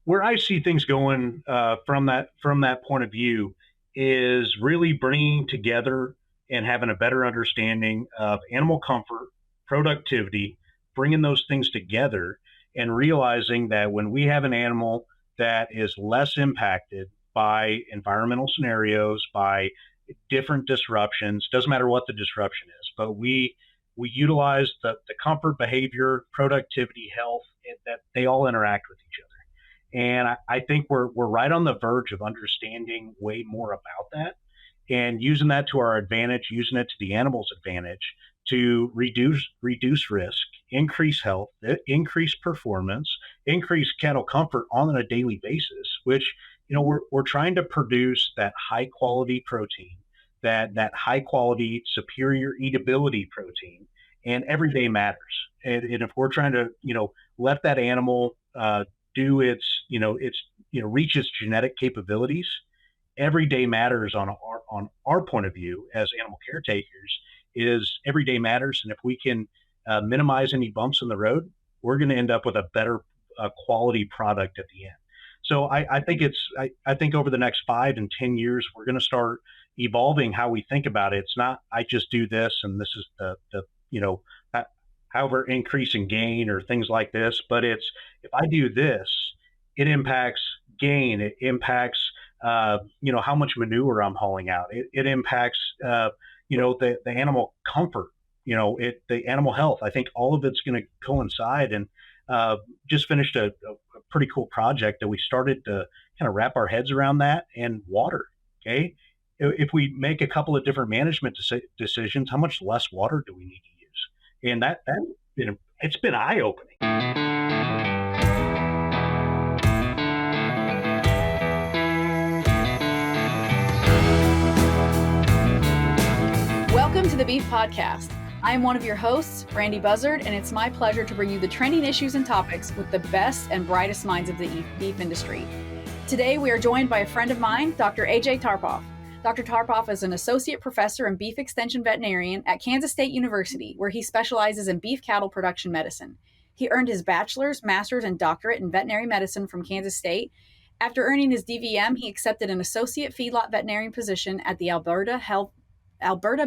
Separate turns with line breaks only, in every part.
where I see things going from that point of view is really bringing together and having a better understanding of animal comfort, productivity, bringing those things together, and realizing that when we have an animal that is less impacted by environmental scenarios, by different disruptions, doesn't matter what the disruption is, but we utilize the comfort, behavior, productivity, health, that they all interact with each other. And I think we're right on the verge of understanding way more about that and using that to our advantage, using it to the animal's advantage to reduce risk, increase health, increase performance, increase cattle comfort on a daily basis, which we're trying to produce that high quality protein, that high quality superior eatability protein, and every day matters. And if we're trying to let that animal do reach its genetic capabilities, every day matters on our point of view as animal caretakers. Is every day matters, and if we can minimize any bumps in the road, we're going to end up with a better quality product at the end. So I think over the next 5 and 10 years, we're going to start evolving how we think about it. It's not I just do this and this is the however increase in gain or things like this, but it's if I do this, it impacts gain, it impacts how much manure I'm hauling out, it impacts the animal comfort, the animal health. I think all of it's going to coincide, and just finished a pretty cool project that we started to kind of wrap our heads around that. And water, okay, if we make a couple of different management decisions, how much less water do we need to use? And it's been eye-opening.
Welcome to the Beef Podcast. I am one of your hosts, Brandy Buzzard, and it's my pleasure to bring you the trending issues and topics with the best and brightest minds of the beef industry. Today, we are joined by a friend of mine, Dr. AJ Tarpoff. Dr. Tarpoff is an associate professor and beef extension veterinarian at Kansas State University, where he specializes in beef cattle production medicine. He earned his bachelor's, master's, and doctorate in veterinary medicine from Kansas State. After earning his DVM, he accepted an associate feedlot veterinarian position at the Alberta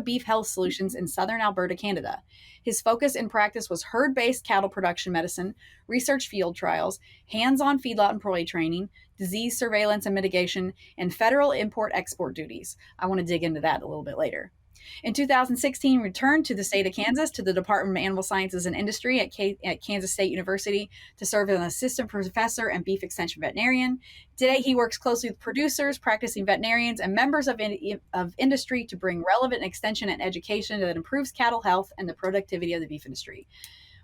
Beef Health Solutions in southern Alberta, Canada. His focus in practice was herd-based cattle production medicine, research field trials, hands-on feedlot employee training, disease surveillance and mitigation, and federal import-export duties. I want to dig into that a little bit later. In 2016, he returned to the state of Kansas to the Department of Animal Sciences and Industry at Kansas State University to serve as an assistant professor and beef extension veterinarian. Today, he works closely with producers, practicing veterinarians, and members of industry to bring relevant extension and education that improves cattle health and the productivity of the beef industry.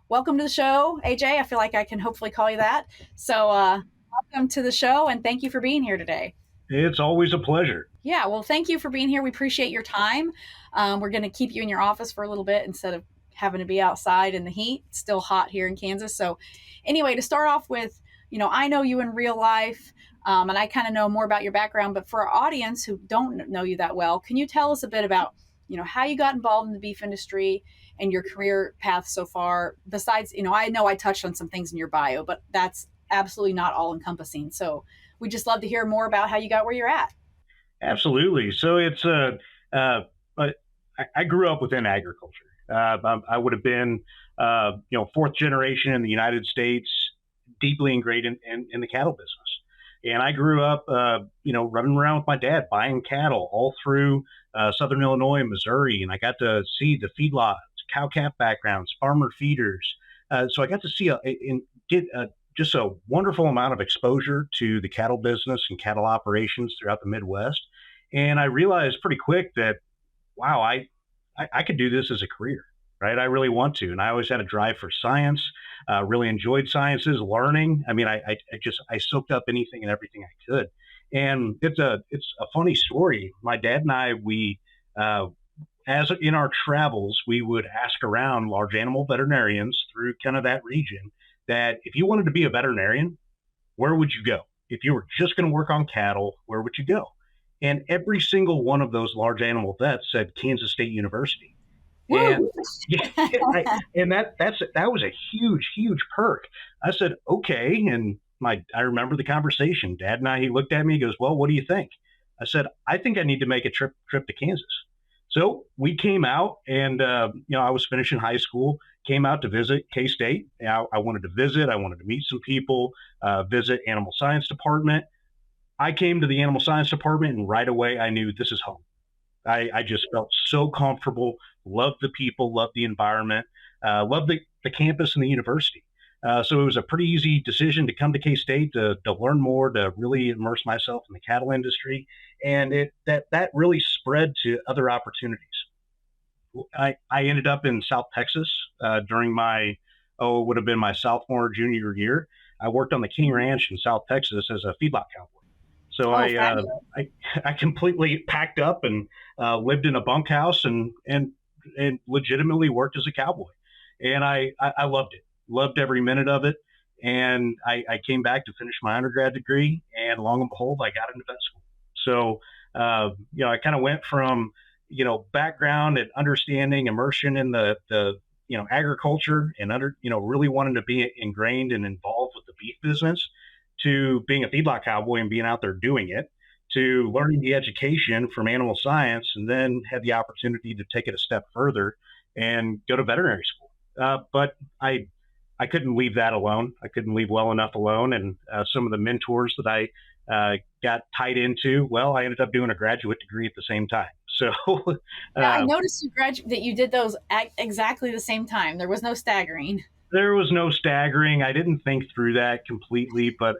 Welcome to the show, AJ. I feel like I can hopefully call you that. So welcome to the show, and thank you for being here today.
It's always a pleasure.
Yeah, well, thank you for being here. We appreciate your time. We're going to keep you in your office for a little bit instead of having to be outside in the heat. It's still hot here in Kansas. So anyway, to start off with, I know you in real life, and I kind of know more about your background, but for our audience who don't know you that well, can you tell us a bit about, how you got involved in the beef industry and your career path so far? Besides, I know I touched on some things in your bio, but that's absolutely not all encompassing. So we'd just love to hear more about how you got where you're at.
Absolutely. So it's I grew up within agriculture. I would have been fourth generation in the United States, deeply ingrained in the cattle business. And I grew up running around with my dad buying cattle all through southern Illinois and Missouri, and I got to see the feedlots, cow calf backgrounds, farmer feeders. So I got to see and get just a wonderful amount of exposure to the cattle business and cattle operations throughout the Midwest. And I realized pretty quick that, wow, I could do this as a career, right? I really want to. And I always had a drive for science, really enjoyed sciences, learning. I mean, I soaked up anything and everything I could. And it's a funny story. My dad and I, as in our travels, we would ask around large animal veterinarians through kind of that region that if you wanted to be a veterinarian, where would you go? If you were just going to work on cattle, where would you go? And every single one of those large animal vets said Kansas State University. And, and that was a huge perk. I said, okay. And, I remember the conversation. Dad and he looked at me, he goes, well, what do you think? I said, I think I need to make a trip to Kansas. So we came out and, I was finishing high school, came out to visit K-State. I wanted to visit, I wanted to meet some people, visit animal science department. I came to the animal science department and right away I knew this is home. I just felt so comfortable, loved the people, loved the environment, loved the campus and the university. So it was a pretty easy decision to come to K-State to learn more, to really immerse myself in the cattle industry. And that really spread to other opportunities. I ended up in South Texas during it would have been my sophomore, junior year. I worked on the King Ranch in South Texas as a feedlot cowboy. So
Oh, fabulous.
I completely packed up and lived in a bunkhouse and legitimately worked as a cowboy, and I loved it, loved every minute of it. And I came back to finish my undergrad degree, and long and behold, I got into vet school. So I kind of went from background and understanding, immersion in the agriculture and really wanting to be ingrained and involved with the beef business, to being a feedlot cowboy and being out there doing it, to learning the education from animal science, and then had the opportunity to take it a step further and go to veterinary school. But I couldn't leave that alone. I couldn't leave well enough alone. And some of the mentors that I got tied into, well, I ended up doing a graduate degree at the same time. So
Yeah, I noticed that you did those at exactly the same time. There was no staggering.
there was no staggering. I didn't think through that completely, but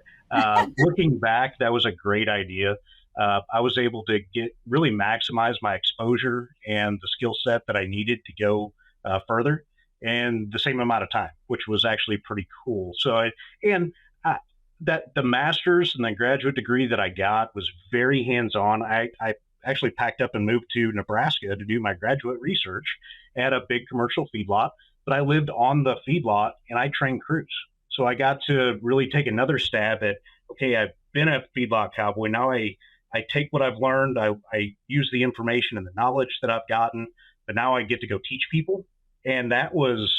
looking back, that was a great idea. I was able to really maximize my exposure and the skill set that I needed to go further in the same amount of time, which was actually pretty cool. That the master's and the graduate degree that I got was very hands-on. I actually packed up and moved to Nebraska to do my graduate research at a big commercial feedlot, but I lived on the feedlot and I trained crews. So I got to really take another stab at, okay, I've been a feedlot cowboy. Now I take what I've learned, I use the information and the knowledge that I've gotten, but now I get to go teach people. And that was,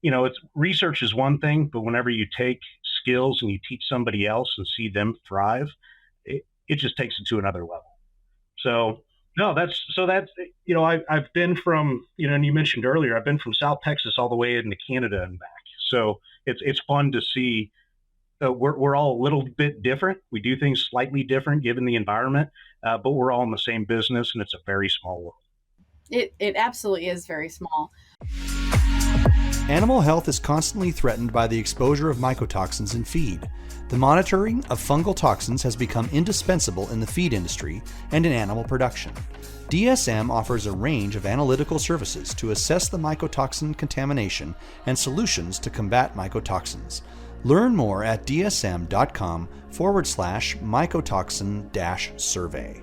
it's research is one thing, but whenever you take skills and you teach somebody else and see them thrive, it just takes it to another level. So no, I've been from, and you mentioned earlier, I've been from South Texas all the way into Canada and back. So it's fun to see. We're all a little bit different. We do things slightly different given the environment, but we're all in the same business, and it's a very small world.
It absolutely is very small.
Animal health is constantly threatened by the exposure of mycotoxins in feed. The monitoring of fungal toxins has become indispensable in the feed industry and in animal production. DSM offers a range of analytical services to assess the mycotoxin contamination and solutions to combat mycotoxins. Learn more at dsm.com/mycotoxin-survey.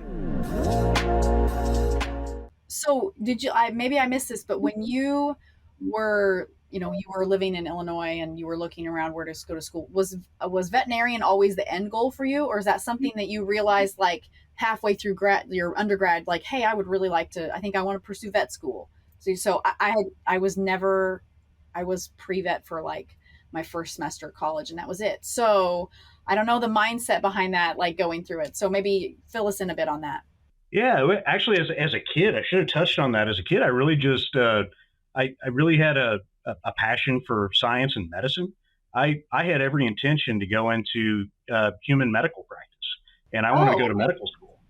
So maybe I missed this, but when you were, you were living in Illinois and you were looking around where to go to school, was veterinarian always the end goal for you? Or is that something that you realized like halfway through your undergrad, like, hey, I would really like to, I think I want to pursue vet school. So I was pre-vet for like my first semester of college and that was it. So I don't know the mindset behind that, like going through it. So maybe fill us in a bit on that.
Yeah, actually, as a kid, I should have touched on that. As a kid, I really just I really had a passion for science and medicine. I had every intention to go into human medical practice, and I wanted to go to medical school.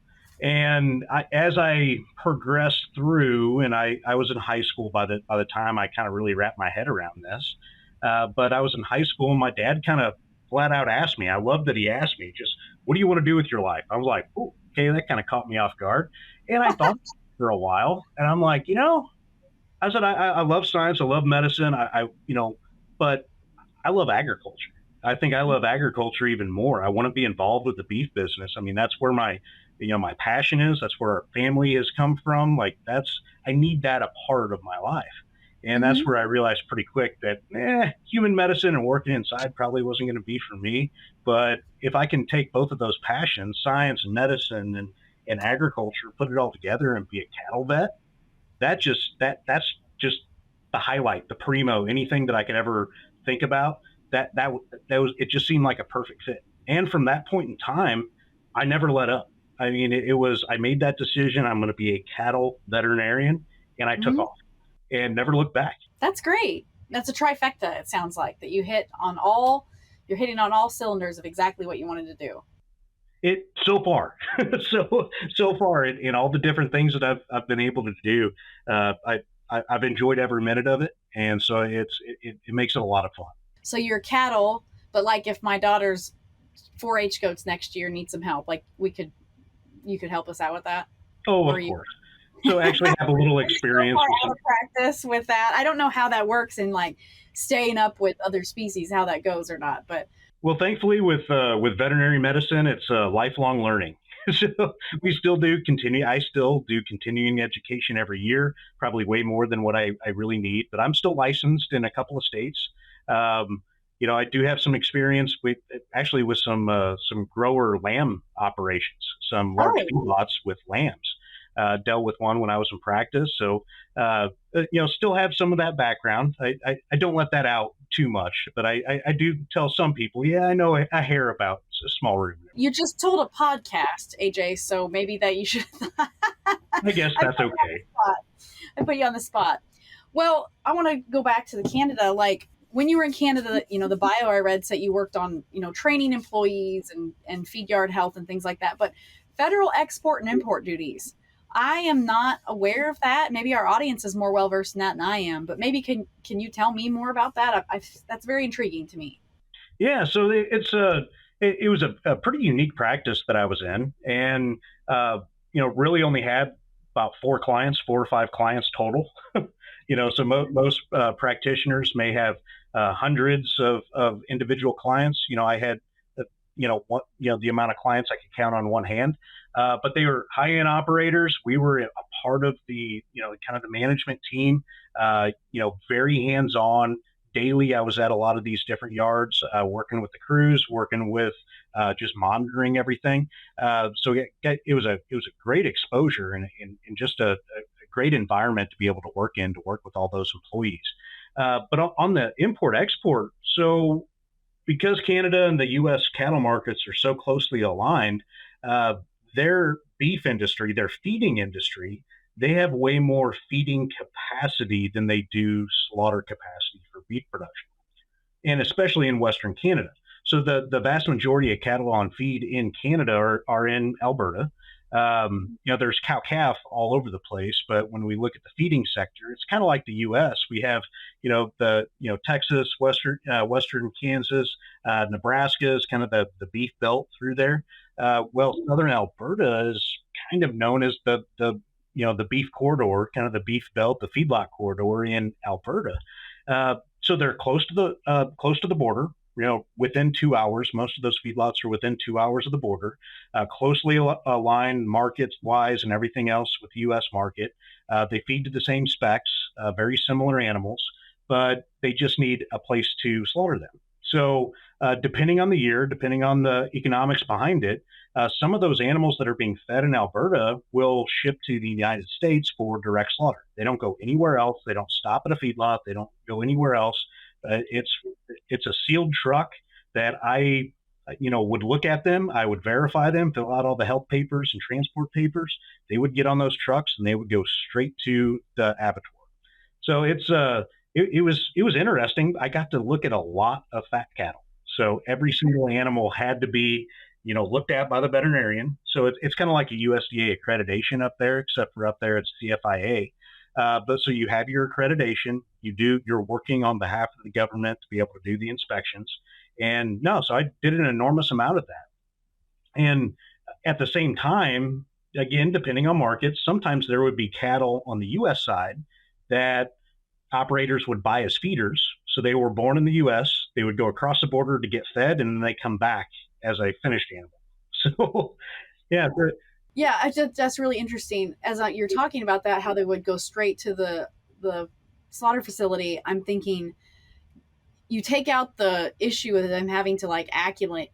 And as I progressed through, and I was in high school by the time I kind of really wrapped my head around this. But I was in high school, and my dad kind of flat out asked me. I love that he asked me, just, what do you want to do with your life? I was like, oh, okay, that kind of caught me off guard. And I thought for a while, and I'm like, I said, I love science, I love medicine, but I love agriculture. I think I love agriculture even more. I want to be involved with the beef business. I mean, that's where my passion is. That's where our family has come from. Like I need that a part of my life. And that's where I realized pretty quick that human medicine and working inside probably wasn't going to be for me. But if I can take both of those passions, science and medicine and agriculture, put it all together and be a cattle vet, that's just the highlight, the primo, anything that I could ever think about. that was, it just seemed like a perfect fit. And from that point in time, I never let up. I mean, it was, I made that decision. I'm going to be a cattle veterinarian, and I took off and never looked back.
That's great. That's a trifecta. It sounds like that you're hitting on all cylinders of exactly what you wanted to do.
It so far, so far in all the different things that I've been able to do, I've enjoyed every minute of it, and so it makes it a lot of fun.
So you're cattle, but like if my daughter's 4-H goats next year need some help, like you could help us out with that.
Oh, of course. So actually have a little experience
with practice with that. I don't know how that works in like staying up with other species, how that goes or not, but.
Well, thankfully with veterinary medicine, it's lifelong learning. So we still do continue. I still do continuing education every year, probably way more than what I really need, but I'm still licensed in a couple of states. I do have some experience with some grower lamb operations, some large feedlots with lambs. Dealt with one when I was in practice. So, still have some of that background. I don't let that out too much, but I do tell some people, yeah, I know a hair about a small ruminant.
You just told a podcast, AJ, so maybe that you should.
I guess that's okay.
I put you on the spot. Well, I want to go back to the Canada. Like when you were in Canada, the bio I read said you worked on, training employees and feed yard health and things like that. But federal export and import duties, I am not aware of that. Maybe our audience is more well-versed in that than I am, but maybe can you tell me more about that? That's very intriguing to me.
Yeah. So it was a pretty unique practice that I was in, and, really only had about 4 or 5 clients total. So most practitioners may have hundreds of individual clients. I had, the amount of clients I could count on one hand. But they were high-end operators. We were a part of the, kind of the management team, very hands-on. Daily, I was at a lot of these different yards, working with the crews, working with just monitoring everything. So it was a great exposure and just a great environment to be able to work with all those employees. But on the import-export, so because Canada and the U.S. cattle markets are so closely aligned, their beef industry, their feeding industry, they have way more feeding capacity than they do slaughter capacity for beef production, and especially in Western Canada. So the vast majority of cattle on feed in Canada are in Alberta. There's cow-calf all over the place, but when we look at the feeding sector, it's kind of like the U.S. We have, Texas, Western Kansas, Nebraska is kind of the beef belt through there. Southern Alberta is kind of known as the beef corridor, kind of the beef belt, the feedlot corridor in Alberta. So they're close to the border. Within 2 hours, most of those feedlots are within 2 hours of the border, closely aligned markets wise and everything else with the U.S. market. They feed to the same specs, very similar animals, but they just need a place to slaughter them. So depending on the year, depending on the economics behind it, some of those animals that are being fed in Alberta will ship to the United States for direct slaughter. They don't go anywhere else. They don't stop at a feedlot. They don't go anywhere else. It's a sealed truck that I would look at them. I would verify them, fill out all the health papers and transport papers. They would get on those trucks and they would go straight to the abattoir. So it was interesting. I got to look at a lot of fat cattle. So every single animal had to be, looked at by the veterinarian. So it's kind of like a USDA accreditation up there, except for up there it's CFIA. But so you have your accreditation, you're working on behalf of the government to be able to do the inspections. So I did an enormous amount of that. And at the same time, again, depending on markets, sometimes there would be cattle on the U.S. side that operators would buy as feeders. So they were born in the U.S., they would go across the border to get fed, and then they come back as a finished animal. So, yeah.
Yeah, that's really interesting. As you're talking about that, how they would go straight to the slaughter facility, I'm thinking you take out the issue of them having to like acclimate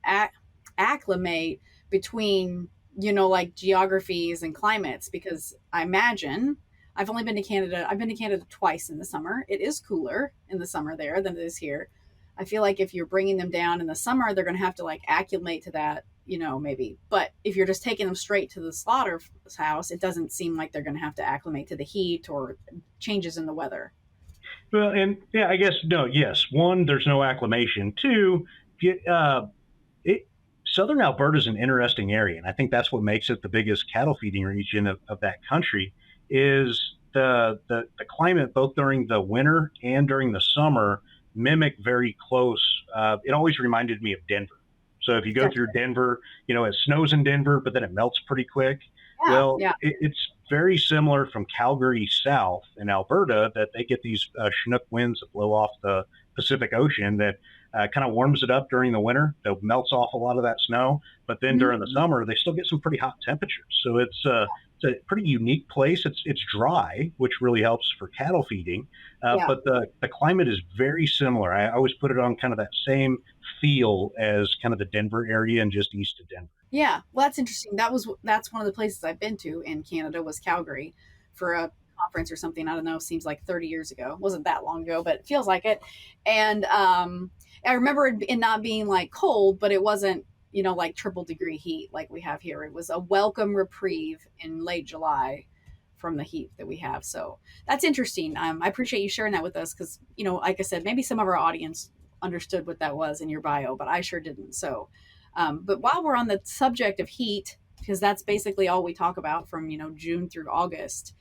between, like geographies and climates, because I imagine I've only been to Canada. I've been to Canada twice in the summer. It is cooler in the summer there than it is here. I feel like if you're bringing them down in the summer, they're going to have to like acclimate to that, maybe. But if you're just taking them straight to the slaughterhouse, it doesn't seem like they're going to have to acclimate to the heat or changes in the weather.
Well, and yeah, I guess no. Yes, one, there's no acclimation. Two, it, Southern Alberta is an interesting area, and I think that's what makes it the biggest cattle feeding region of that country. Is the climate both during the winter and during the summer mimic very close. It always reminded me of Denver. So if you go through Denver, it snows in Denver, but then it melts pretty quick.
Yeah,
Well,
yeah.
it's very similar from Calgary south in Alberta, that they get these Chinook winds that blow off the Pacific Ocean that kind of warms it up during the winter. That melts off a lot of that snow. But then during the summer, they still get some pretty hot temperatures. So it's a pretty unique place. It's dry, which really helps for cattle feeding. But the climate is very similar. I always put it on kind of that same feel as kind of the Denver area and just east of Denver.
Yeah, well, that's interesting. That's one of the places I've been to in Canada was Calgary for a conference or something. I don't know, seems like 30 years ago. It wasn't that long ago, but it feels like it. And I remember it not being like cold, but it wasn't, like triple degree heat like we have here. It was a welcome reprieve in late July from the heat that we have. So that's interesting. I appreciate you sharing that with us because, like I said, maybe some of our audience understood what that was in your bio, but I sure didn't. So but while we're on the subject of heat, because that's basically all we talk about from, June through August,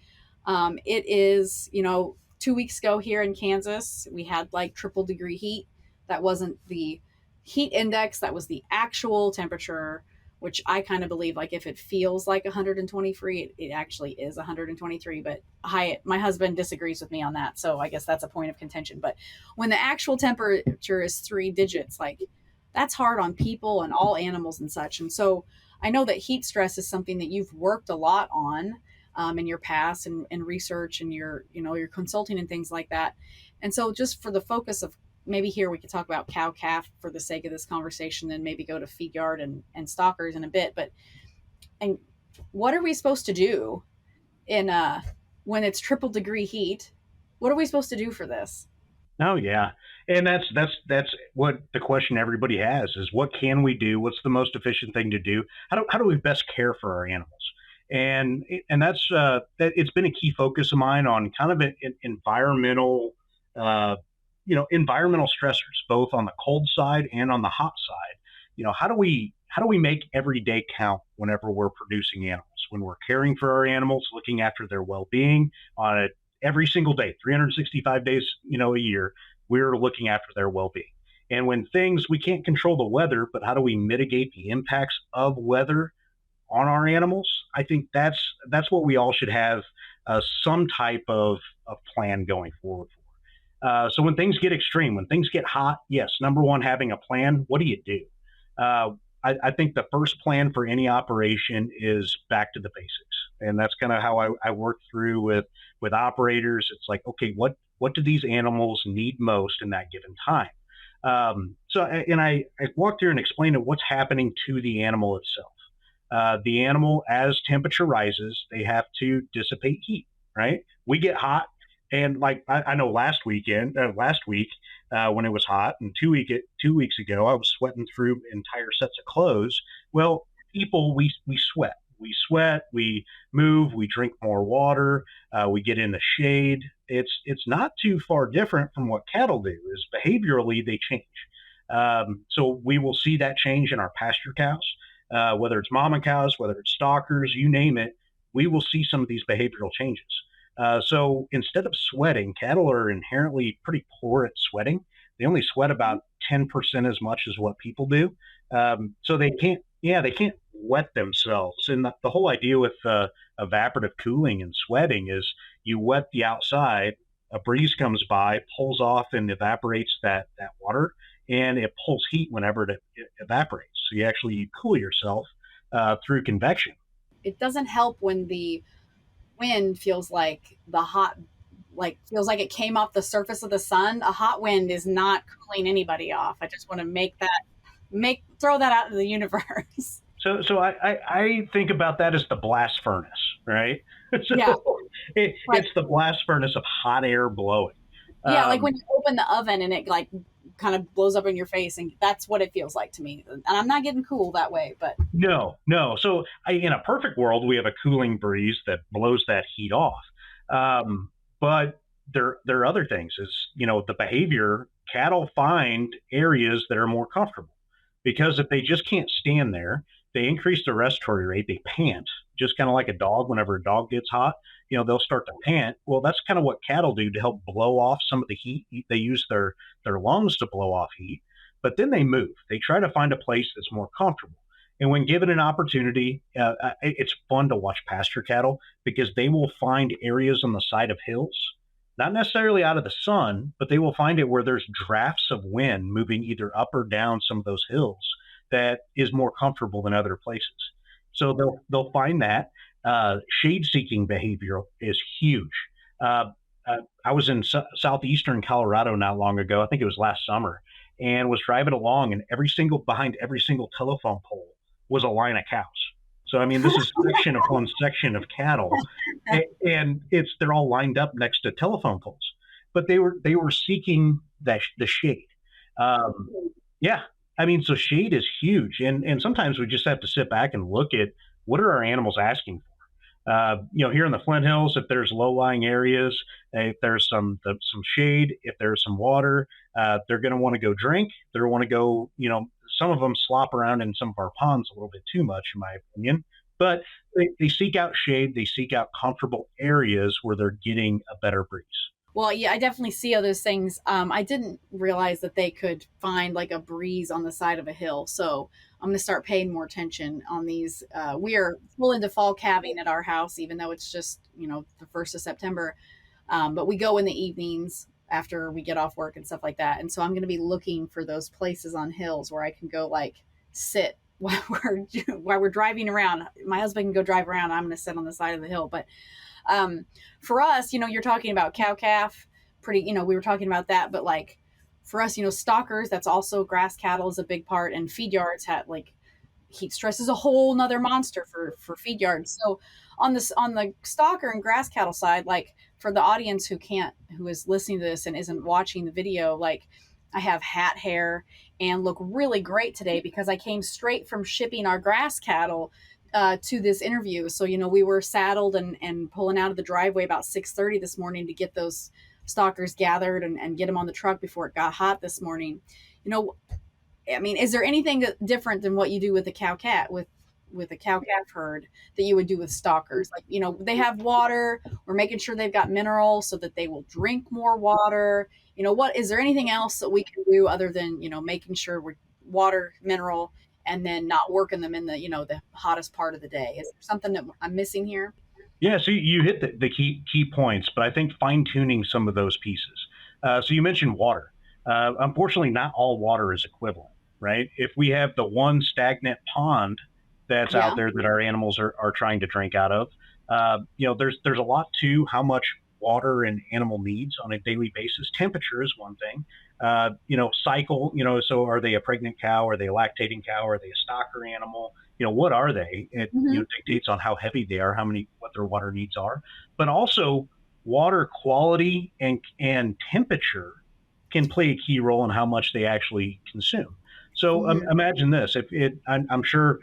it is, 2 weeks ago here in Kansas, we had like triple degree heat. That wasn't the heat index, that was the actual temperature, which I kind of believe like if it feels like 123, it actually is 123. But my husband disagrees with me on that. So I guess that's a point of contention. But when the actual temperature is 3 digits, like that's hard on people and all animals and such. And so I know that heat stress is something that you've worked a lot on in your past and research and your consulting and things like that. And so just for the focus of maybe here, we could talk about cow calf for the sake of this conversation, and maybe go to feed yard and stockers in a bit. And what are we supposed to do in when it's triple degree heat? What are we supposed to do for this?
Oh yeah, and that's what the question everybody has is: what can we do? What's the most efficient thing to do? How do we best care for our animals? And that's that it's been a key focus of mine on kind of an environmental environmental stressors, both on the cold side and on the hot side. How do we make every day count whenever we're producing animals, when we're caring for our animals, looking after their well-being on it every single day, 365 days, a year, we're looking after their well-being. And when we can't control the weather, but how do we mitigate the impacts of weather on our animals? I think that's what we all should have some type of plan going forward for. So when things get extreme, when things get hot, yes, number one, having a plan. What do you do? I think the first plan for any operation is back to the basics, and that's kind of how I work through with operators. It's like, okay, what do these animals need most in that given time? I walk through and explain what's happening to the animal itself. The animal, as temperature rises, they have to dissipate heat, right? We get hot, and like I know last week when it was hot, and 2 weeks ago I was sweating through entire sets of clothes. Well, people, we sweat, we move, we drink more water, we get in the shade. It's not too far different from what cattle do. Is behaviorally they change. So we will see that change in our pasture cows, whether it's mama cows, whether it's stockers, you name it. We will see some of these behavioral changes. So instead of sweating, cattle are inherently pretty poor at sweating. They only sweat about 10% as much as what people do. So they can't wet themselves. And the whole idea with evaporative cooling and sweating is you wet the outside, a breeze comes by, pulls off and evaporates that water, and it pulls heat whenever it evaporates. So you cool yourself through convection.
It doesn't help when the wind feels like feels like it came off the surface of the sun. A hot wind is not cooling anybody off. I just want to throw that out in the universe.
So I think about that as the blast furnace, right?
Yeah.
It's the blast furnace of hot air blowing.
Yeah, like when you open the oven and it like kind of blows up in your face, and that's what it feels like to me. And I'm not getting cool that way, but
No. So in a perfect world, we have a cooling breeze that blows that heat off. But there are other things. Is the behavior. Cattle find areas that are more comfortable because if they just can't stand there, they increase their respiratory rate. They pant, just kind of like a dog. Whenever a dog gets hot, they'll start to pant. Well, that's kind of what cattle do to help blow off some of the heat. They use their lungs to blow off heat, but then they move. They try to find a place that's more comfortable. And when given an opportunity, it's fun to watch pasture cattle because they will find areas on the side of hills, not necessarily out of the sun, but they will find it where there's drafts of wind moving either up or down some of those hills that is more comfortable than other places. So they'll find that. Shade-seeking behavior is huge. I was in southeastern Colorado not long ago. I think it was last summer, and was driving along, and behind every single telephone pole was a line of cows. So I mean, this is section upon section of cattle, and they're all lined up next to telephone poles. But they were seeking the shade. Um, yeah, I mean, so shade is huge, and sometimes we just have to sit back and look at what are our animals asking for. Here in the Flint Hills, if there's low-lying areas, if there's some shade, if there's some water, they're going to want to go drink. They're going to want to go, some of them slop around in some of our ponds a little bit too much, in my opinion. But they seek out shade. They seek out comfortable areas where they're getting a better breeze.
Well, yeah, I definitely see all those things. I didn't realize that they could find like a breeze on the side of a hill. So I'm going to start paying more attention on these. We are full into fall calving at our house, even though it's just, the 1st of September. But we go in the evenings after we get off work and stuff like that. And so I'm going to be looking for those places on hills where I can go like sit while we're driving around. My husband can go drive around. I'm going to sit on the side of the hill. But for us, you're talking about cow calf we were talking about that, but like for us, stockers, that's also grass cattle is a big part, and feed yards had like heat stress is a whole nother monster for feed yards. So on the stalker and grass cattle side, like for the audience who is listening to this and isn't watching the video, like I have hat hair and look really great today because I came straight from shipping our grass cattle to this interview. So, we were saddled and pulling out of the driveway about 6:30 this morning to get those stalkers gathered and get them on the truck before it got hot this morning. I mean, is there anything different than what you do with the cow with a cow calf herd that you would do with stalkers? Like, they have water. We're making sure they've got minerals so that they will drink more water. What is there anything else that we can do other than, making sure we're water, mineral, and then not working them in the hottest part of the day? Is there something that I'm missing here?
Yeah, so you hit the key points, but I think fine tuning some of those pieces. So you mentioned water. Unfortunately, not all water is equivalent, right? If we have the one stagnant pond that's out there that our animals are trying to drink out of, there's a lot to how much water an animal needs on a daily basis. Temperature is one thing. Cycle, so are they a pregnant cow? Are they a lactating cow? Are they a stocker animal? What are they? It dictates on how heavy they are, what their water needs are, but also water quality and temperature can play a key role in how much they actually consume. So imagine this: I'm sure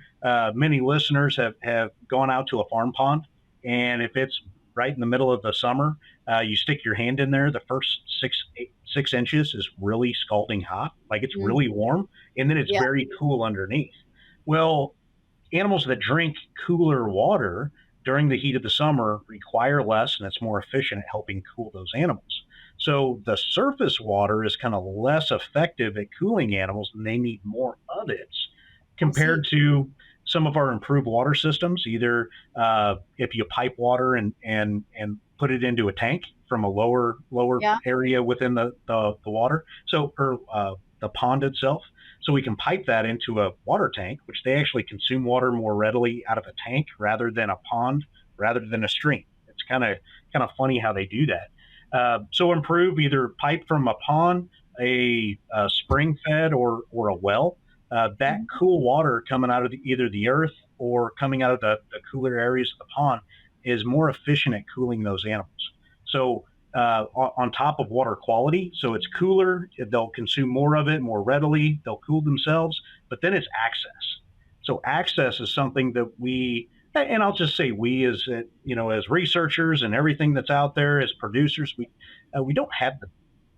many listeners have gone out to a farm pond, and if it's right in the middle of the summer, you stick your hand in there. The first 6 inches is really scalding hot, like it's really warm, and then it's very cool underneath. Well, animals that drink cooler water during the heat of the summer require less, and it's more efficient at helping cool those animals. So the surface water is kind of less effective at cooling animals, and they need more of it compared to some of our improved water systems. Either if you pipe water and put it into a tank from a lower area within the water, or the pond itself. So we can pipe that into a water tank, which they actually consume water more readily out of a tank rather than a pond, rather than a stream. It's kind of funny how they do that. So improve either pipe from a pond, a spring fed, or a well. That cool water coming out of either the earth or coming out of the cooler areas of the pond is more efficient at cooling those animals. So on top of water quality. So it's cooler. They'll consume more of it more readily. They'll cool themselves. But then it's access. So access is something that and I'll just say we as as researchers and everything that's out there as producers, we don't have the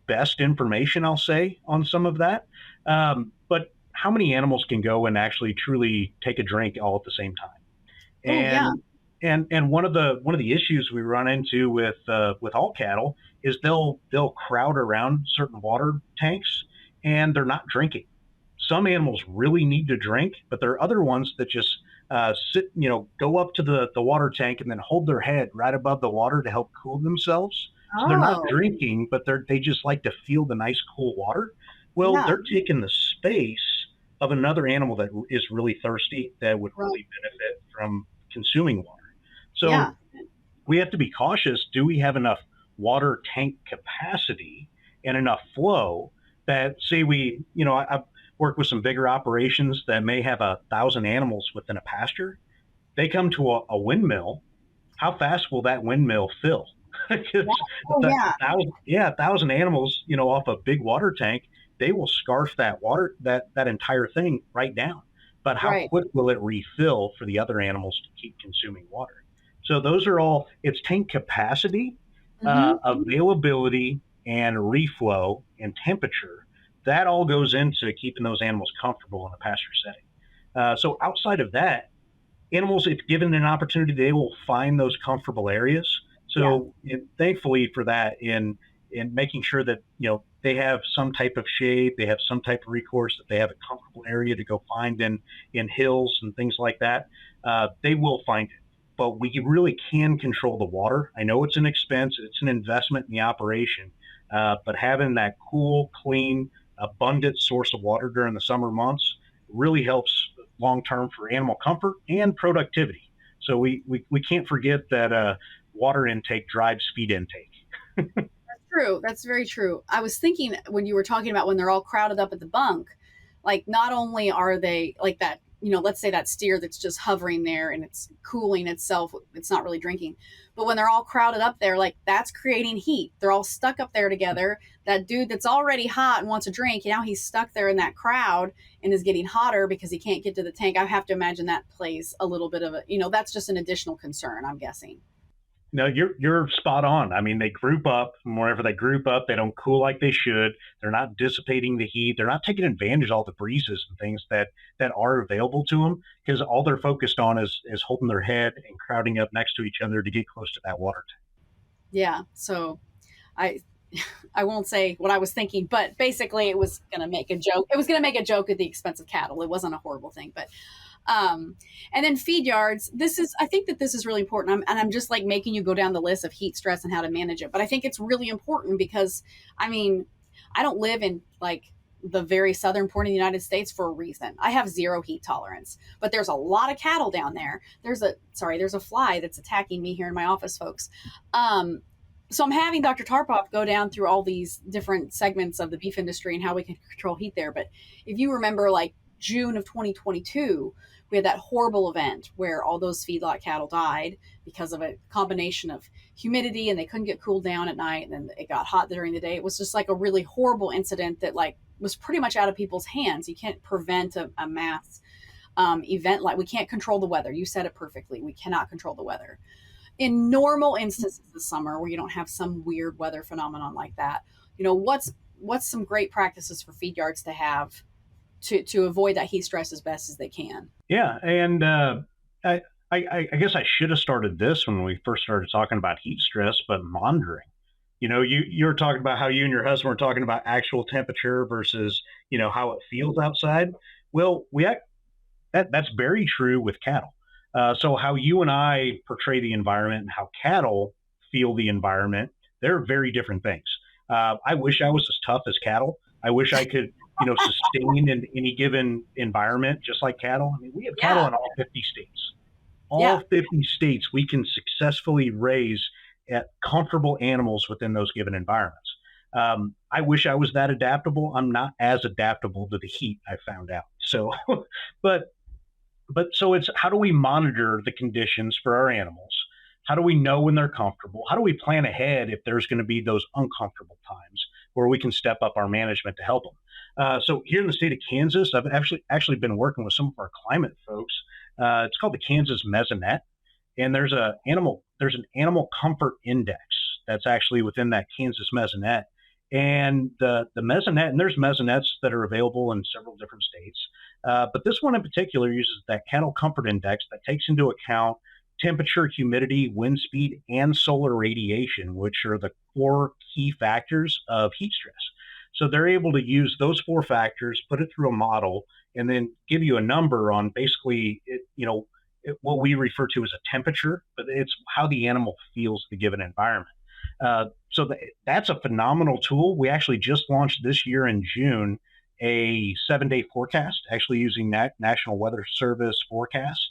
best information, I'll say, on some of that. But how many animals can go and actually truly take a drink all at the same time?
Oh yeah.
And one of the issues we run into with all cattle is they'll crowd around certain water tanks and they're not drinking. Some animals really need to drink, but there are other ones that just sit, go up to the water tank and then hold their head right above the water to help cool themselves. So they're not
Oh,
drinking, but they just like to feel the nice cool water. Well,
yeah.
they're taking the space of another animal that is really thirsty that would
Right.
really benefit from consuming water.
Yeah.
So we have to be cautious. Do we have enough water tank capacity and enough flow that, say, I've worked with some bigger operations that may have 1,000 animals within a pasture. They come to a windmill. How fast will that windmill fill?
Yeah. Oh yeah.
1,000 animals, off a big water tank, they will scarf that water, that entire thing right down. But how
Right.
quick will it refill for the other animals to keep consuming water? So those are all, it's tank capacity,
Hmm.
availability, and reflow and temperature. That all goes into keeping those animals comfortable in a pasture setting. So outside of that, animals, if given an opportunity, they will find those comfortable areas.
Yeah.
So thankfully for that, in making sure that they have some type of shade, they have some type of recourse, that they have a comfortable area to go find in hills and things like that, they will find it. But we really can control the water. I know it's an expense, it's an investment in the operation, but having that cool, clean, abundant source of water during the summer months really helps long term for animal comfort and productivity. So we can't forget that water intake drives feed intake.
True. That's very true. I was thinking when you were talking about when they're all crowded up at the bunk, like not only are they like that, let's say that steer that's just hovering there and it's cooling itself, it's not really drinking. But when they're all crowded up there, like that's creating heat. They're all stuck up there together. That dude that's already hot and wants a drink, now he's stuck there in that crowd and is getting hotter because he can't get to the tank. I have to imagine that plays a little bit of that's just an additional concern, I'm guessing.
No, you're spot on. I mean, they group up, and whenever they group up, they don't cool like they should. They're not dissipating the heat. They're not taking advantage of all the breezes and things that are available to them, because all they're focused on is holding their head and crowding up next to each other to get close to that water tank.
Yeah. So I I won't say what I was thinking, but basically it was going to make a joke. It was going to make a joke at the expense of cattle. It wasn't a horrible thing, but and then feed yards. I think that this is really important. I'm just like making you go down the list of heat stress and how to manage it. But I think it's really important because, I mean, I don't live in like the very southern part of the United States for a reason. I have zero heat tolerance, but there's a lot of cattle down there. There's a fly that's attacking me here in my office, folks. Um, so I'm having Dr. Tarpoff go down through all these different segments of the beef industry and how we can control heat there. But if you remember, like June of 2022, we had that horrible event where all those feedlot cattle died because of a combination of humidity and they couldn't get cooled down at night and then it got hot during the day. It was just like a really horrible incident that like was pretty much out of people's hands. You can't prevent a mass event. Like we can't control the weather. You said it perfectly. We cannot control the weather. In normal instances this summer where you don't have some weird weather phenomenon like that, what's some great practices for feed yards to have to avoid that heat stress as best as they can?
Yeah, and I, I guess I should have started this when we first started talking about heat stress, but monitoring. You were talking about how you and your husband were talking about actual temperature versus how it feels outside. Well, that's very true with cattle. So how you and I portray the environment and how cattle feel the environment, they're very different things. I wish I was as tough as cattle. I wish I could, sustain in any given environment, just like cattle. I mean, we have cattle
Yeah.
in all 50 states. All
Yeah.
50 states, we can successfully raise comfortable animals within those given environments. I wish I was that adaptable. I'm not as adaptable to the heat, I found out. So, but so it's how do we monitor the conditions for our animals How do we know when they're comfortable? How do we plan ahead if there's going to be those uncomfortable times where we can step up our management to help them? So here in the state of Kansas, I've actually been working with some of our climate folks. It's called the Kansas Mesonet, and there's an animal comfort index that's actually within that Kansas Mesonet. And the Mesonet, and there's Mesonets that are available in several different states, but this one in particular uses that cattle comfort index that takes into account temperature, humidity, wind speed, and solar radiation, which are the core key factors of heat stress. So they're able to use those four factors, put it through a model, and then give you a number on basically, what we refer to as a temperature, but it's how the animal feels the given environment. That's a phenomenal tool. We actually just launched this year in June a 7-day forecast, actually using National Weather Service forecasts.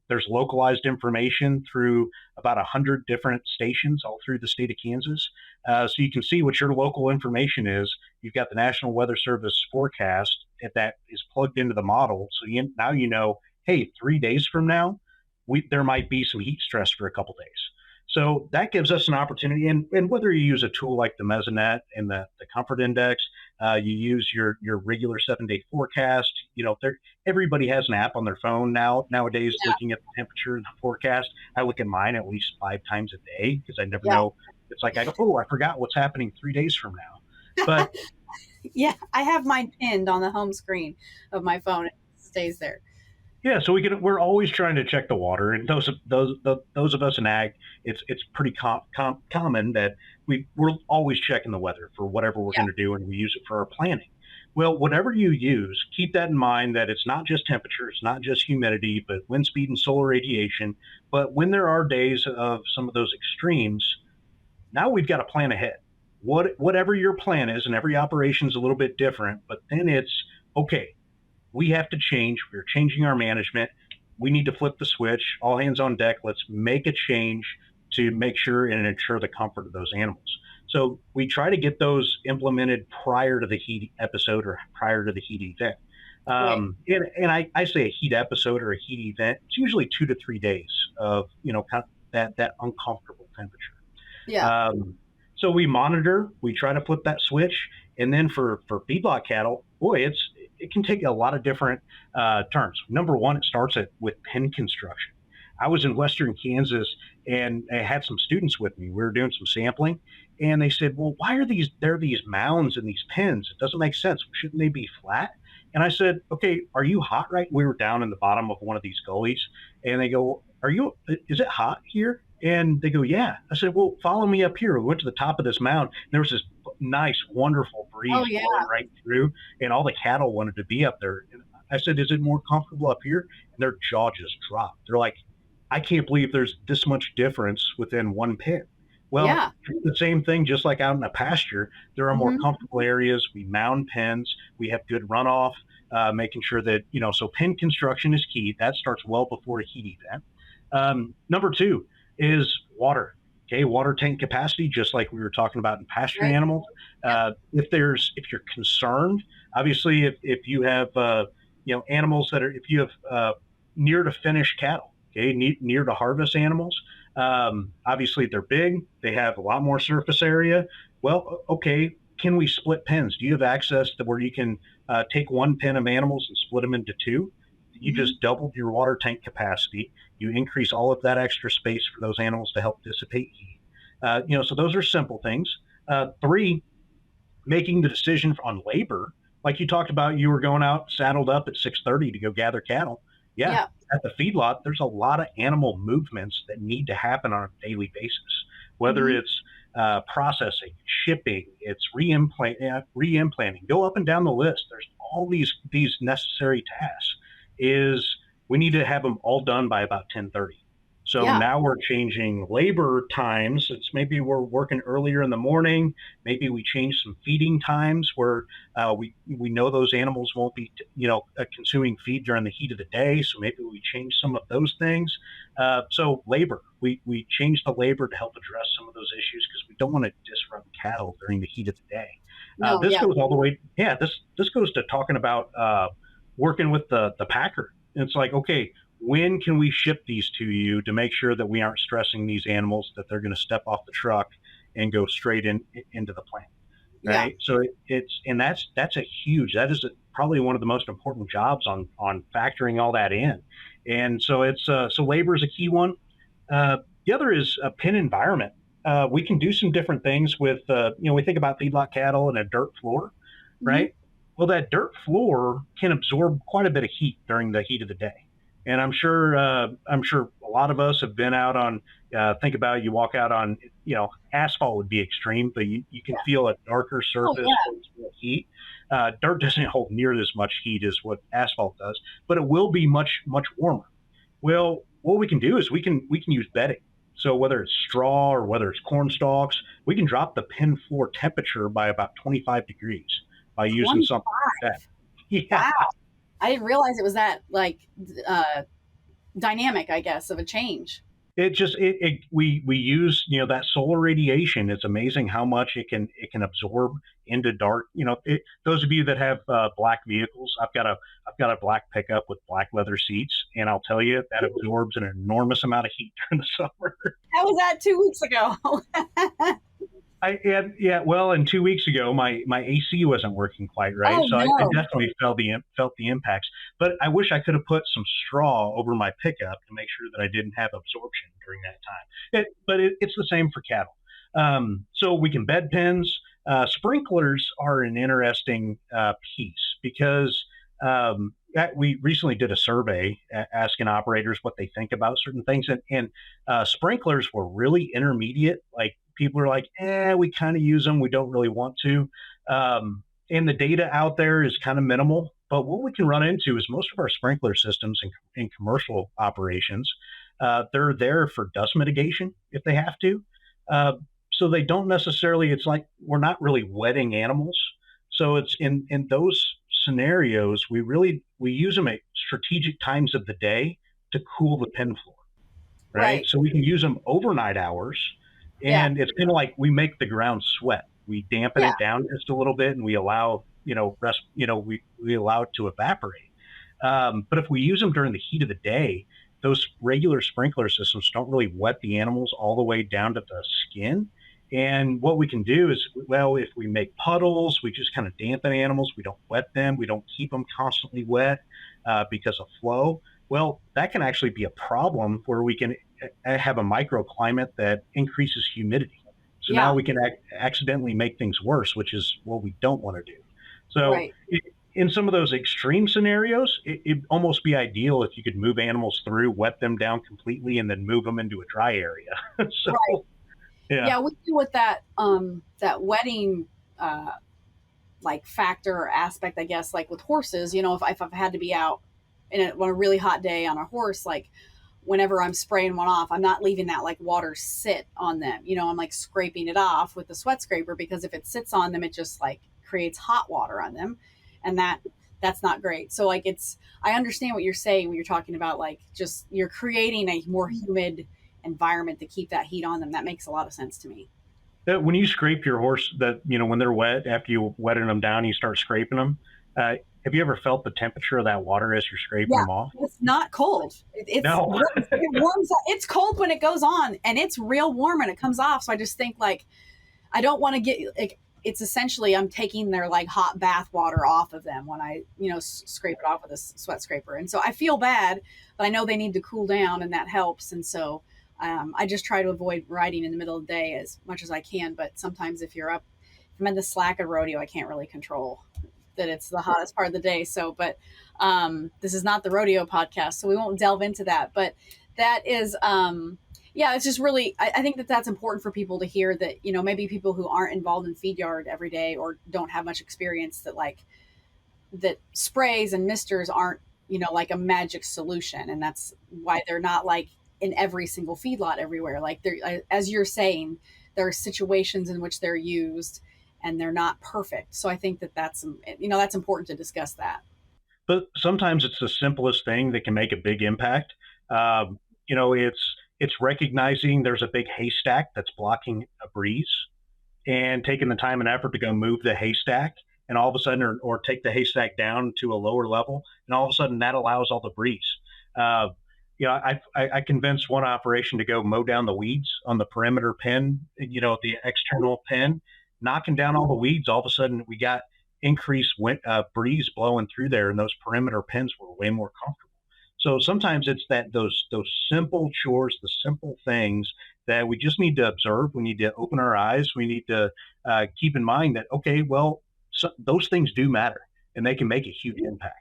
There's localized information through about 100 different stations all through the state of Kansas. So you can see what your local information is. You've got the National Weather Service forecast that is plugged into the model. So now you know, hey, 3 days from now, there might be some heat stress for a couple days. So that gives us an opportunity. And whether you use a tool like the Mesonet and the Comfort Index, you use your regular 7-day forecast. Everybody has an app on their phone nowadays looking at the temperature and the forecast. I look at mine at least 5 times a day because I never know. It's like I forgot what's happening 3 days from now. But
yeah, I have mine pinned on the home screen of my phone. It stays there.
Yeah, so we're always trying to check the water, and those of us in ag, it's pretty common that we're always checking the weather for whatever we're going to do, and we use it for our planning. Well, whatever you use, keep that in mind that it's not just temperature, it's not just humidity, but wind speed and solar radiation. But when there are days of some of those extremes, now we've got to plan ahead. Whatever your plan is, and every operation is a little bit different, but then it's okay. We have to change. We're changing our management. We need to flip the switch. All hands on deck. Let's make a change to make sure and ensure the comfort of those animals. So we try to get those implemented prior to the heat episode or prior to the heat event. And I say a heat episode or a heat event, it's usually 2 to 3 days of, kind of that uncomfortable temperature.
Yeah.
So we monitor, we try to flip that switch. And then for feedlot cattle, boy, it can take a lot of different turns. Number one, it starts with pen construction. I was in Western Kansas and I had some students with me. We were doing some sampling, and they said, well, why are there these mounds and these pins? It doesn't make sense. Shouldn't they be flat? And I said, okay, are you hot right? We were down in the bottom of one of these gullies, and they go, is it hot here? And they go, yeah. I said, well, follow me up here. We went to the top of this mound, and there was this nice, wonderful breeze blowing right through, and all the cattle wanted to be up there. And I said, is it more comfortable up here? And their jaw just dropped. They're like, I can't believe there's this much difference within one pen. Well, the same thing, just like out in a pasture, there are more comfortable areas. We mound pens. We have good runoff, making sure that, so pen construction is key. That starts well before a heat event. Number 2 is water. Okay, water tank capacity, just like we were talking about in pasture animals. If you're concerned, obviously, if you have animals if you have near to finish cattle, okay, near to harvest animals, obviously they're big, they have a lot more surface area. Well, okay, can we split pens? Do you have access to where you can take one pen of animals and split them into 2? You just doubled your water tank capacity. You increase all of that extra space for those animals to help dissipate heat. So those are simple things. 3, making the decision on labor. Like you talked about, you were going out saddled up at 6:30 to go gather cattle. Yeah. At the feedlot, there's a lot of animal movements that need to happen on a daily basis, whether it's processing, shipping, it's reimplanting. Go up and down the list. There's all these necessary tasks. We need to have them all done by about 10:30. So now we're changing labor times. It's maybe we're working earlier in the morning. Maybe we change some feeding times where we know those animals won't be consuming feed during the heat of the day. So maybe we change some of those things. So labor, we change the labor to help address some of those issues because we don't want to disrupt cattle during the heat of the day. This goes all the way. This goes to talking about working with the packer. And it's like, okay, when can we ship these to you to make sure that we aren't stressing these animals that they're going to step off the truck and go straight into the plant,
Yeah.
right? So that's a huge, that is probably one of the most important jobs on factoring all that in. And so so labor is a key one. The other is a pen environment. We can do some different things with, we think about feedlot cattle and a dirt floor, right? Well, that dirt floor can absorb quite a bit of heat during the heat of the day. And I'm sure a lot of us have been out on, think about it, you walk out on, asphalt would be extreme, but you can feel a darker surface with heat. Dirt doesn't hold near as much heat as what asphalt does, but it will be much, much warmer. Well, what we can do is we can use bedding. So whether it's straw or whether it's corn stalks, we can drop the pen floor temperature by about 25 degrees by using
25.
something like that. Yeah.
Wow. I didn't realize it was that dynamic, I guess, of a change.
We use, that solar radiation. It's amazing how much it can absorb into dark. Those of you that have black vehicles, I've got a black pickup with black leather seats, and I'll tell you that absorbs an enormous amount of heat during the summer.
How was that 2 weeks ago?
Well, and 2 weeks ago, my AC wasn't working quite right, so I definitely felt the impacts. But I wish I could have put some straw over my pickup to make sure that I didn't have absorption during that time. But it's the same for cattle. So we can bed pens. Sprinklers are an interesting piece because we recently did a survey asking operators what they think about certain things, and sprinklers were really intermediate. Like, people are like, we kind of use them. We don't really want to. And the data out there is kind of minimal. But what we can run into is most of our sprinkler systems in commercial operations, they're there for dust mitigation if they have to. So they don't necessarily, it's like we're not really wetting animals. So it's in those scenarios, we use them at strategic times of the day to cool the pen floor, right? So we can use them overnight hours. And it's kind of like we make the ground sweat. We dampen it down just a little bit, and we allow, we allow it to evaporate. But if we use them during the heat of the day, those regular sprinkler systems don't really wet the animals all the way down to the skin. And what we can do is, if we make puddles, we just kind of dampen animals. We don't wet them. We don't keep them constantly wet because of flow. Well, that can actually be a problem where we can have a microclimate that increases humidity. So now we can accidentally make things worse, which is what we don't want to do. So in some of those extreme scenarios, it'd almost be ideal if you could move animals through, wet them down completely, and then move them into a dry area.
Yeah, we do with that wetting factor or aspect, I guess, like with horses. If I've had to be out on a really hot day on a horse, like whenever I'm spraying one off, I'm not leaving that water sit on them. I'm scraping it off with the sweat scraper, because if it sits on them, it just creates hot water on them, and that's not great. So I understand what you're saying when you're talking about just you're creating a more humid environment to keep that heat on them. That makes a lot of sense to me.
When you scrape your horse, when they're wet, after you wetted them down, you start scraping them. Have you ever felt the temperature of that water as you're scraping them off?
It's not cold. It warms up. It's cold when it goes on, and it's real warm when it comes off. So I just think I don't want to get it's essentially I'm taking their hot bath water off of them when I scrape it off with a sweat scraper. And so I feel bad, but I know they need to cool down, and that helps. And so I just try to avoid riding in the middle of the day as much as I can. But sometimes if I'm in the slack of rodeo, I can't really control that it's the hottest part of the day. So, but this is not the rodeo podcast, so we won't delve into that. But that is, it's just really, I think that's important for people to hear that, maybe people who aren't involved in feed yard every day or don't have much experience, that sprays and misters aren't, a magic solution. And that's why they're not in every single feedlot everywhere. As you're saying, there are situations in which they're used and they're not perfect. So I think that's important to discuss that.
But sometimes it's the simplest thing that can make a big impact. It's recognizing there's a big haystack that's blocking a breeze, and taking the time and effort to go move the haystack, and all of a sudden, or take the haystack down to a lower level, and all of a sudden that allows all the breeze. I convinced one operation to go mow down the weeds on the perimeter pen, the external pen, knocking down all the weeds. All of a sudden, we got increased breeze blowing through there, and those perimeter pens were way more comfortable. So sometimes it's that those simple chores, the simple things that we just need to observe. We need to open our eyes. We need to keep in mind that, okay, well, those things do matter, and they can make a huge impact.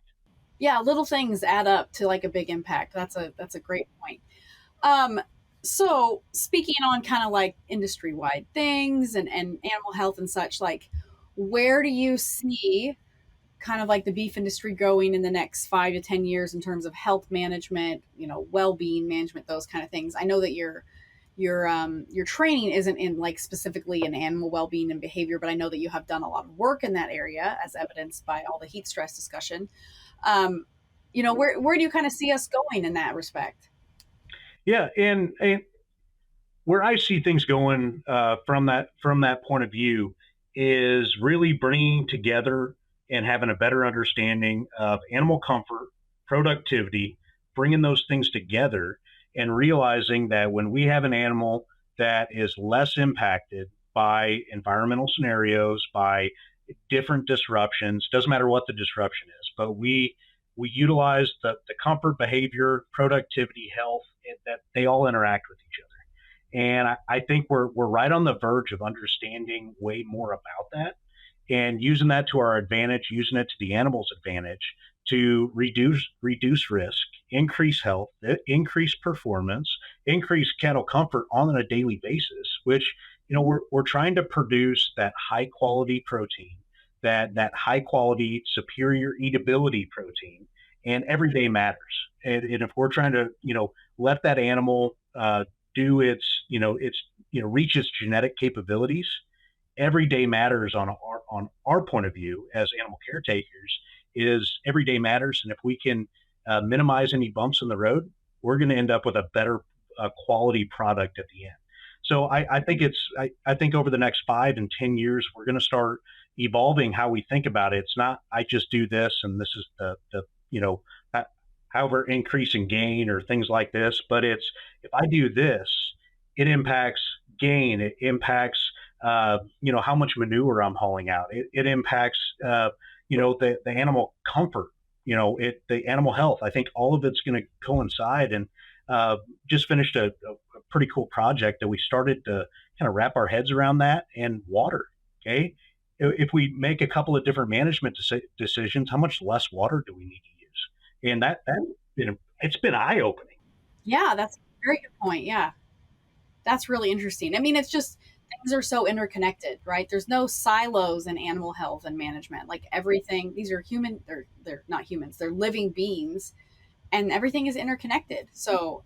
Yeah, little things add up to like a big impact. That's a great point. So speaking on kind of like industry wide things and animal health and such, like where do you see kind of like the beef industry going in the next 5 to 10 years in terms of health management, well-being management, those kind of things? I know that your training isn't in like specifically in animal well-being and behavior, but I know that you have done a lot of work in that area, as evidenced by all the heat stress discussion. Where do you kind of see us going in that respect?
Yeah, and where I see things going from that point of view is really bringing together and having a better understanding of animal comfort, productivity, bringing those things together, and realizing that when we have an animal that is less impacted by environmental scenarios, by different disruptions, doesn't matter what the disruption is, but we utilize the comfort, behavior, productivity, health, that they all interact with each other. And I think we're right on the verge of understanding way more about that and using that to our advantage, using it to the animal's advantage to reduce risk, increase health, increase performance, increase cattle comfort on a daily basis, which we're trying to produce that high quality protein, that high quality superior eatability protein, and every day matters. And if we're trying to let that animal do reach its genetic capabilities, every day matters on our point of view as animal caretakers. Is every day matters, and if we can minimize any bumps in the road, we're going to end up with a better quality product at the end. So I think over the next 5 and 10 years, we're going to start evolving how we think about it. It's not I just do this and this is the however increase in gain or things like this, but it's if I do this, it impacts gain, it impacts how much manure I'm hauling out, it impacts the animal comfort, the animal health. I think all of it's going to coincide, and just finished a pretty cool project that we started to kind of wrap our heads around that. And water, okay, if we make a couple of different management decisions, how much less water do we need to use? And it's been eye-opening.
Yeah, that's a very good point. Yeah, that's really interesting. I mean, it's just things are so interconnected, right? There's no silos in animal health and management. Like everything, these are human. They're not humans. They're living beings, and everything is interconnected. So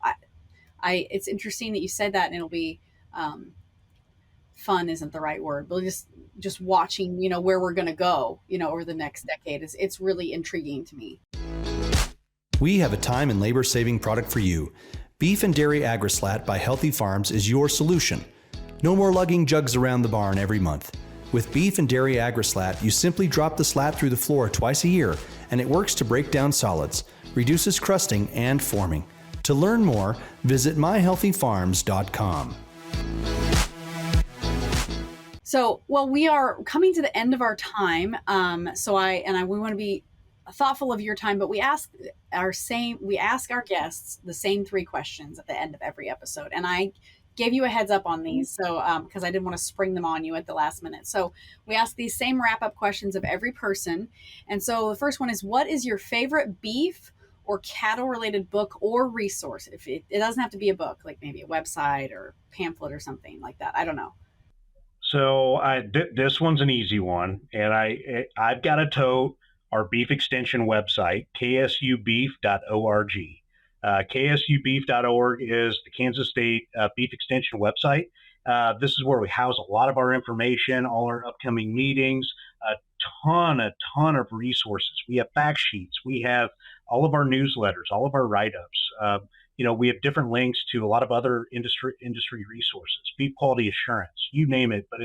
it's interesting that you said that, and it'll be fun isn't the right word, but just watching, where we're going to go, over the next decade it's really intriguing to me.
We have a time and labor saving product for you. Beef and Dairy Agri-Slat by Healthy Farms is your solution. No more lugging jugs around the barn every month. With Beef and Dairy Agri-Slat, you simply drop the slat through the floor twice a year, and it works to break down solids, reduces crusting and forming. To learn more, visit myhealthyfarms.com.
So, well, we are coming to the end of our time. We want to be thoughtful of your time, but we ask our guests the same 3 questions at the end of every episode. And I gave you a heads up on these, so because I didn't want to spring them on you at the last minute. So we ask these same wrap-up questions of every person. And so the first one is, what is your favorite beef or cattle-related book or resource? If it doesn't have to be a book, like maybe a website or pamphlet or something like that. I don't know.
So this one's an easy one, and I've got to tote our beef extension website, ksubeef.org. KSUbeef.org is the Kansas State Beef Extension website. This is where we house a lot of our information, all our upcoming meetings, a ton of resources. We have fact sheets. We have all of our newsletters, all of our write-ups. We have different links to a lot of other industry resources, beef quality assurance, you name it. But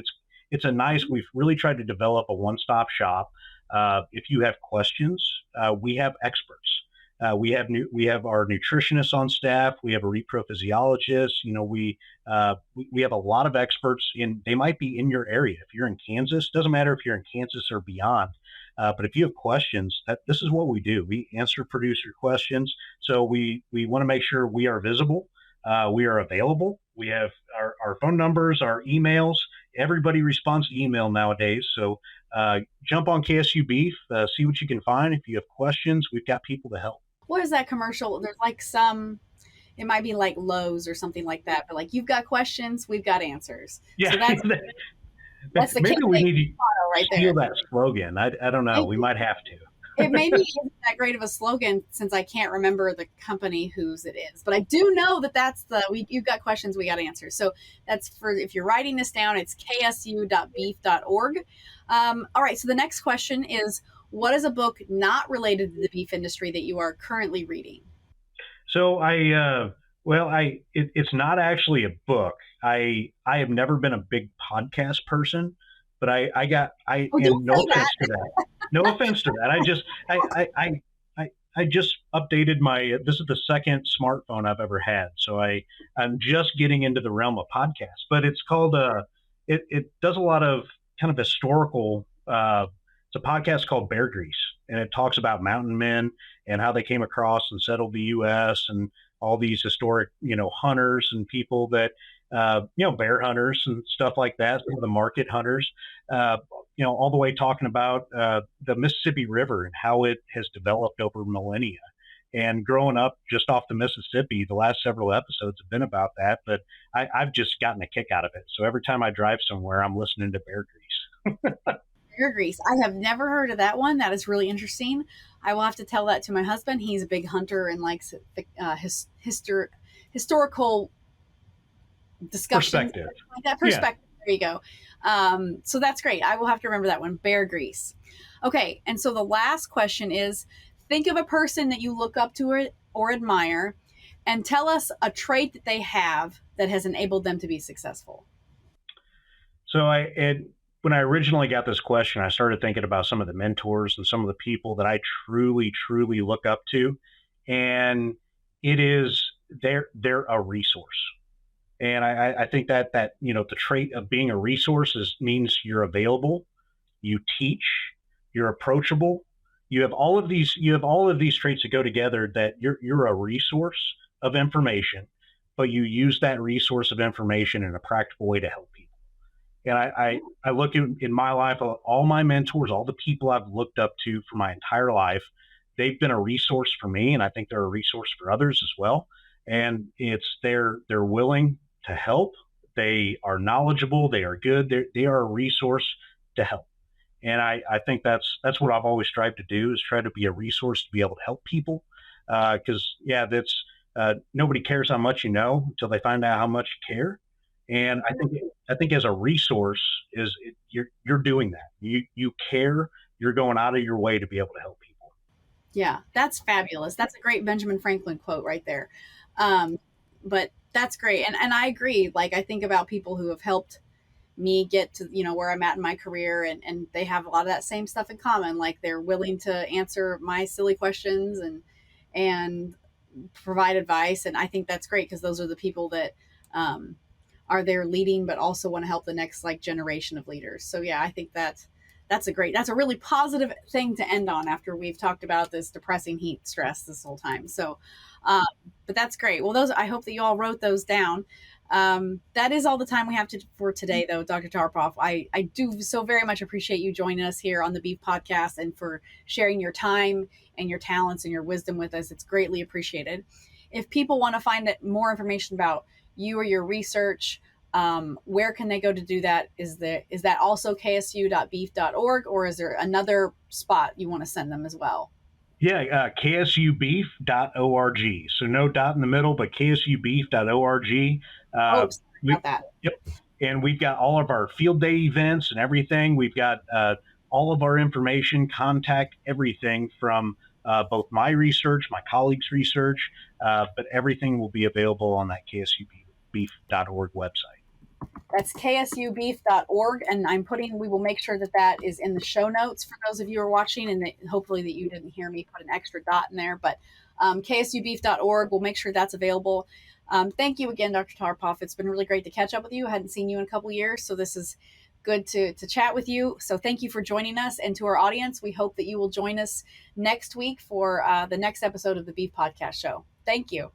we've really tried to develop a one-stop shop. If you have questions, we have experts. We have our nutritionists on staff. We have a repro physiologist. We have a lot of experts they might be in your area. If you're in Kansas, doesn't matter if you're in Kansas or beyond. But if you have questions, this is what we do. We answer producer questions. So we want to make sure we are visible. We are available. We have our phone numbers, our emails. Everybody responds to email nowadays. So jump on KSU Beef, see what you can find. If you have questions, we've got people to help.
What is that commercial? There's like it might be like Lowe's or something like that, but like, you've got questions, we've got answers.
Yeah.
So that's the
maybe we need to
right
steal
there.
that slogan. I don't know. We might have to.
It maybe isn't that great of a slogan, since I can't remember the company whose it is, but I do know that's you've got questions, we got answers. So that's if you're writing this down, it's ksu.beef.org. All right. So the next question is, what is a book not related to the beef industry that you are currently reading?
So it's not actually a book. I have never been a big podcast person, but no offense to that. No offense to that. I just updated this is the second smartphone I've ever had. So I'm just getting into the realm of podcasts, but it's called, it does a lot of kind of historical, it's a podcast called Bear Grease, and it talks about mountain men and how they came across and settled the U.S. and all these historic, hunters and people that, bear hunters and stuff like that, some of the market hunters, all the way talking about the Mississippi River and how it has developed over millennia. And growing up just off the Mississippi, the last several episodes have been about that, but I've just gotten a kick out of it. So every time I drive somewhere, I'm listening to Bear Grease.
Bear Grease. I have never heard of that one. That is really interesting. I will have to tell that to my husband. He's a big hunter and likes historical discussion.
Perspective.
Like that perspective. Yeah. There you go. So that's great. I will have to remember that one. Bear Grease. Okay. And so the last question is, think of a person that you look up to or admire, and tell us a trait that they have that has enabled them to be successful.
So when I originally got this question, I started thinking about some of the mentors and some of the people that I truly, truly look up to. And they're a resource. And I think that the trait of being a resource means you're available, you teach, you're approachable. You have all of these traits that go together, that you're a resource of information, but you use that resource of information in a practical way to help people. And I look in my life, all my mentors, all the people I've looked up to for my entire life, they've been a resource for me, and I think they're a resource for others as well. And they're willing to help. They are knowledgeable. They are good. They are a resource to help. And I think that's what I've always strived to do, is try to be a resource to be able to help people. Because nobody cares how much you know until they find out how much you care. And I think as a resource you're doing that. You care. You're going out of your way to be able to help people.
Yeah, that's fabulous. That's a great Benjamin Franklin quote right there. But that's great. And I agree. Like, I think about people who have helped me get to, where I'm at in my career, and they have a lot of that same stuff in common. Like, they're willing to answer my silly questions and provide advice. And I think that's great, because those are the people that, are there leading, but also want to help the next generation of leaders. So yeah, I think that's a really positive thing to end on after we've talked about this depressing heat stress this whole time. So, but that's great. Well, I hope that you all wrote those down. That is all the time we have for today, though, Dr. Tarpoff. I do so very much appreciate you joining us here on the Beef Podcast, and for sharing your time and your talents and your wisdom with us. It's greatly appreciated. If people want to find more information about you or your research, where can they go to do that? Is that also ksu.beef.org, or is there another spot you want to send them as well?
Yeah, ksubeef.org. So no dot in the middle, but ksubeef.org.
About that.
Yep. And we've got all of our field day events and everything. We've got all of our information, contact everything from both my research, my colleagues' research, but everything will be available on that ksubeef.org website.
That's ksubeef.org, and we will make sure that is in the show notes for those of you who are watching, and hopefully that you didn't hear me put an extra dot in there. But ksubbeef.org. We'll make sure that's available. Thank you again, Dr. Tarpoff. It's been really great to catch up with you. I hadn't seen you in a couple years, so this is good to chat with you. So thank you for joining us. And to our audience, we hope that you will join us next week for the next episode of the Beef Podcast Show. Thank you.